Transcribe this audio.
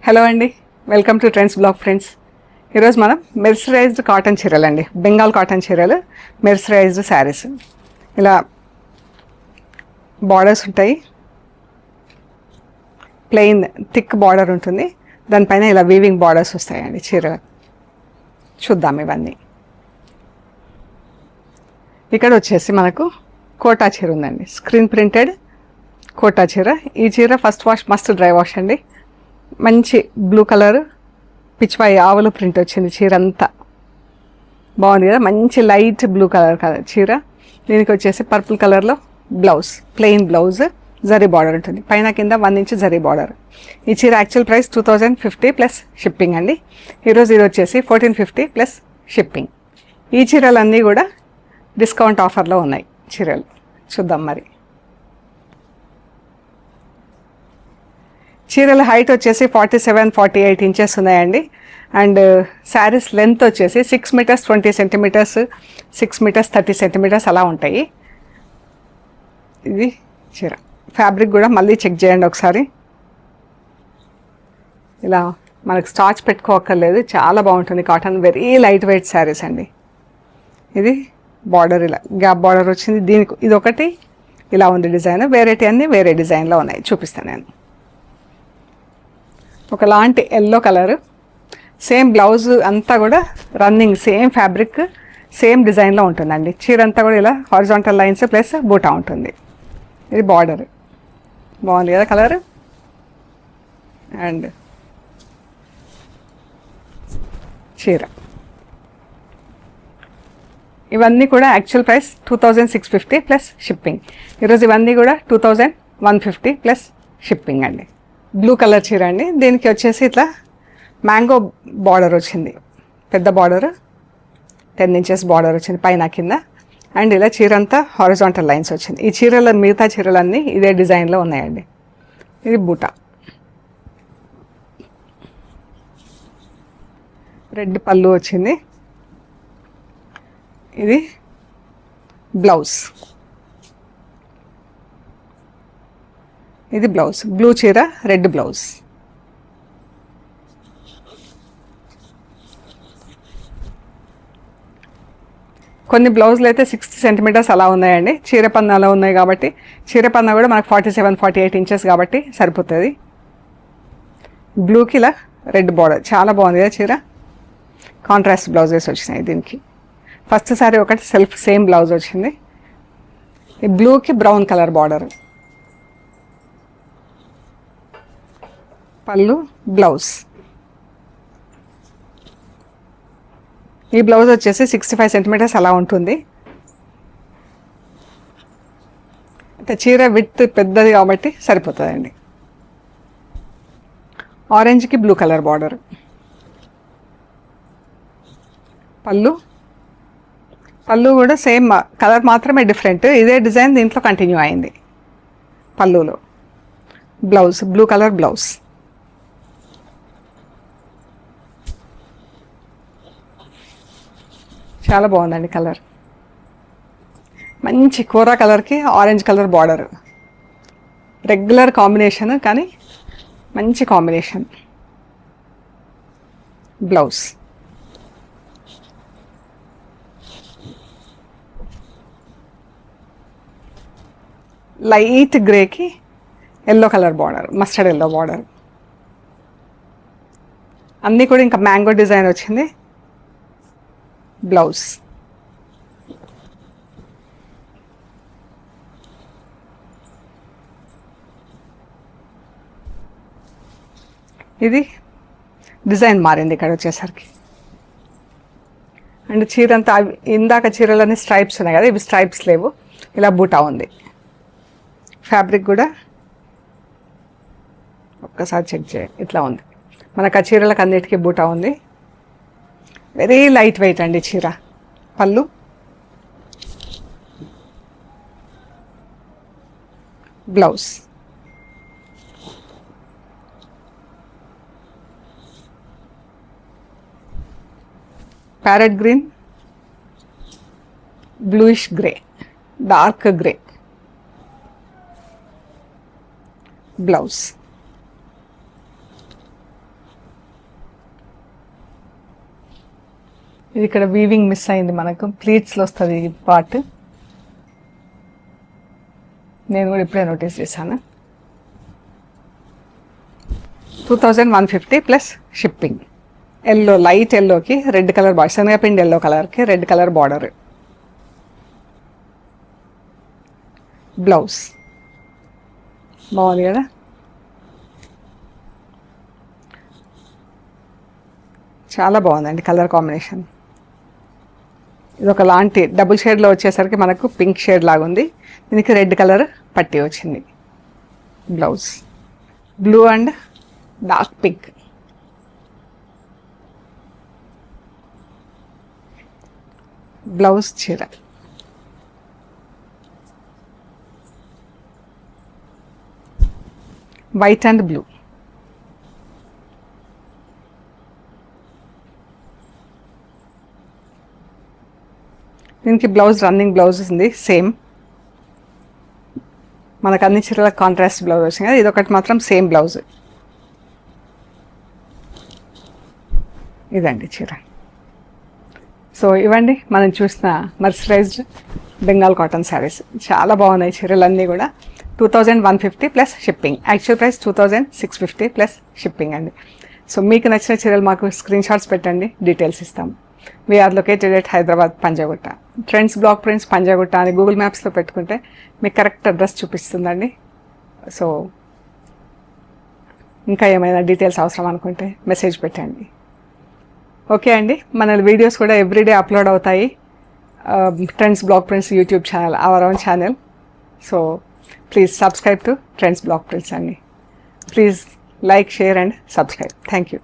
Hello అండి, welcome to trends blog friends. ఈరోజు మనం మెర్సరైజ్డ్ కాటన్ చీరలు అండి, బెంగాల్ కాటన్ చీరలు, మెర్సరైజ్డ్ శారీస్. ఇలా బార్డర్స్ ఉంటాయి, ప్లెయిన్ థిక్ బార్డర్ ఉంటుంది, దానిపైన ఇలా వీవింగ్ బార్డర్స్ వస్తాయండి చీర. చూద్దాం ఇవన్నీ. ఇక్కడ వచ్చేసి మనకు కోటా చీర ఉందండి, స్క్రీన్ ప్రింటెడ్ కోటా చీర. ఈ చీర first wash must dry wash అండి. మంచి బ్లూ కలర్ పిచ్చివాయి ఆవులు ప్రింట్ వచ్చింది చీర అంతా. బాగుంది కదా, మంచి లైట్ బ్లూ కలర్ చీర. దీనికి వచ్చేసి పర్పుల్ కలర్లో blouse, plain blouse, zari border ఉంటుంది, పైన కింద 1 ఇంచ్ జరీ బార్డర్. ఈ చీర యాక్చువల్ ప్రైస్ 2050 ప్లస్ షిప్పింగ్ అండి. ఈరోజు ఇది వచ్చేసి 1450 ప్లస్ షిప్పింగ్. ఈ చీరలన్నీ కూడా డిస్కౌంట్ ఆఫర్లో ఉన్నాయి చీరలు. చూద్దాం మరి. చీరల హైట్ వచ్చేసి 47-48 ఇంచెస్ ఉన్నాయండి. అండ్ శారీస్ లెంత్ వచ్చేసి 6 మీటర్స్ 20 సెంటీమీటర్స్, 6 మీటర్స్ 30 సెంటీమీటర్స్ అలా ఉంటాయి. ఇది చీర ఫ్యాబ్రిక్ కూడా మళ్ళీ చెక్ చేయండి ఒకసారి. ఇలా మనకు స్టార్చ్ పెట్టుకోక్కర్లేదు, చాలా బాగుంటుంది cotton. Very light weight saris అండి. ఇది బార్డర్ ఇలా గ్యాప్ బార్డర్ వచ్చింది. దీనికి ఇది ఒకటి ఇలా ఉంది డిజైన్, వేరేటి అన్నీ వేరే డిజైన్లో ఉన్నాయి, చూపిస్తాను నేను. ఒకలాంటి ఎల్లో కలర్, సేమ్ బ్లౌజ్ అంతా కూడా రన్నింగ్ సేమ్ ఫ్యాబ్రిక్ సేమ్ డిజైన్లో ఉంటుందండి. చీర అంతా కూడా ఇలా హారిజాంటల్ లైన్స్ ప్లస్ బూటా ఉంటుంది. ఇది బార్డర్ బాగుంది కదా కలర్. అండ్ చీర ఇవన్నీ కూడా యాక్చువల్ ప్రైస్ 2650 ప్లస్ షిప్పింగ్. ఈరోజు ఇవన్నీ కూడా 2150 ప్లస్ షిప్పింగ్ అండి. బ్లూ కలర్ చీర అండి. దీనికి వచ్చేసి ఇట్లా మ్యాంగో బార్డర్ వచ్చింది, పెద్ద బార్డర్ 10 ఇంచెస్ బార్డర్ వచ్చింది పైన కింద. అండ్ ఇలా చీర అంతా హారిజాంటల్ లైన్స్ వచ్చింది. ఈ చీరల మిగతా చీరలన్నీ ఇదే డిజైన్లో ఉన్నాయండి. ఇది బూటా, రెడ్ పళ్ళు వచ్చింది. ఇది బ్లౌజ్, ఇది బ్లౌజ్, బ్లూ చీర రెడ్ బ్లౌజ్. కొన్ని బ్లౌజులు అయితే 60 సెంటీమీటర్స్ అలా ఉన్నాయండి. చీర పన్న అలా ఉన్నాయి కాబట్టి, చీర పన్న కూడా మనకు 47-48 ఇంచెస్ కాబట్టి సరిపోతుంది. బ్లూకి ఇలా రెడ్ బార్డర్, చాలా బాగుంది కదా చీర. కాంట్రాస్ట్ బ్లౌజెస్ వచ్చినాయి దీనికి. ఫస్ట్ సారీ ఒకటి సెల్ఫ్ సేమ్ బ్లౌజ్ వచ్చింది. ఈ బ్లూకి బ్రౌన్ కలర్ బార్డర్, పళ్ళు, బ్లౌజ్. ఈ బ్లౌజ్ వచ్చేసి 65 సెంటీమీటర్స్ అలా ఉంటుంది. అంటే చీర విడ్త్ పెద్దది కాబట్టి సరిపోతుందండి. ఆరెంజ్కి బ్లూ కలర్ బార్డర్, పళ్ళు, పళ్ళు కూడా సేమ్ కలర్ మాత్రమే డిఫరెంట్, ఇదే డిజైన్ దీంట్లో కంటిన్యూ అయింది పళ్ళులో. Blouse blue colour blouse. చాలా బాగుందండి కలర్. మంచి కూర కలర్కి orange colour border, regular combination కానీ మంచి కాంబినేషన్. బ్లౌజ్, లైట్ గ్రేకి yellow colour border, mustard yellow border. అన్నీ కూడా ఇంకా మ్యాంగో డిజైన్ వచ్చింది. బ్లౌజ్, ఇది డిజైన్ మారింది ఇక్కడ వచ్చేసరికి. అండ్ చీర అంతా ఇందాక చీరలన్నీ స్ట్రైప్స్ ఉన్నాయి కదా, ఇవి స్ట్రైప్స్ లేవు, ఇలా బూటా ఉంది. ఫ్యాబ్రిక్ కూడా ఒక్కసారి చెక్ చేయండి, ఇట్లా ఉంది. మనకు ఆ చీరలకు అన్నిటికీ బూటా ఉంది. వెరీ లైట్ వెయిట్ అండి చీర. పళ్ళు, blouse. Parrot green, bluish grey, dark grey. Blouse, ఇది ఇక్కడ వీవింగ్ మిస్ అయింది, మనకు ప్లీట్స్లో వస్తుంది ఈ పార్ట్. నేను కూడా ఇప్పుడే నోటీస్ చేశాను. 2150 ప్లస్ షిప్పింగ్. ఎల్లో, లైట్ ఎల్లోకి రెడ్ కలర్ బార్డర్, శనగపిండి ఎల్లో కలర్కి రెడ్ కలర్ బార్డర్. బ్లౌజ్ బాగుంది కదా. చాలా బాగుందండి కలర్ కాంబినేషన్. ఇది ఒక లాంటి డబుల్ షేడ్లో వచ్చేసరికి మనకు పింక్ షేడ్ లాగా ఉంది. దీనికి రెడ్ కలర్ పట్టీ వచ్చింది. Blouse blue and dark pink. Blouse చీర. White and blue. దీనికి బ్లౌజ్ రన్నింగ్ బ్లౌజ్ ఉంది సేమ్. మనకు అన్ని చీరలకు కాంట్రాస్ట్ బ్లౌజ్ వచ్చింది కదా, ఇది ఒకటి మాత్రం సేమ్ బ్లౌజ్. ఇదండి చీర. సో ఇవ్వండి మనం చూసిన మర్సరైజ్డ్ బెంగాల్ కాటన్ శారీస్. చాలా బాగున్నాయి చీరలన్నీ కూడా. 2150 plus shipping. Actual price 2650 plus shipping అండి. సో మీకు నచ్చిన చీరలు మాకు స్క్రీన్ షాట్స్ పెట్టండి, డీటెయిల్స్ ఇస్తాము. We are located at Hyderabad Panjagutta. Trends block prints Panjagutta అని గూగుల్ మ్యాప్స్లో పెట్టుకుంటే మీకు కరెక్ట్ అడ్రస్ చూపిస్తుందండి. సో ఇంకా ఏమైనా డీటెయిల్స్ అవసరం అనుకుంటే మెసేజ్ పెట్టండి. ఓకే అండి, మన వీడియోస్ కూడా ఎవ్రీడే అప్లోడ్ అవుతాయి. Trends block prints YouTube channel, our own channel. So please subscribe to trends block prints అండి. Please like, share and subscribe. Thank you.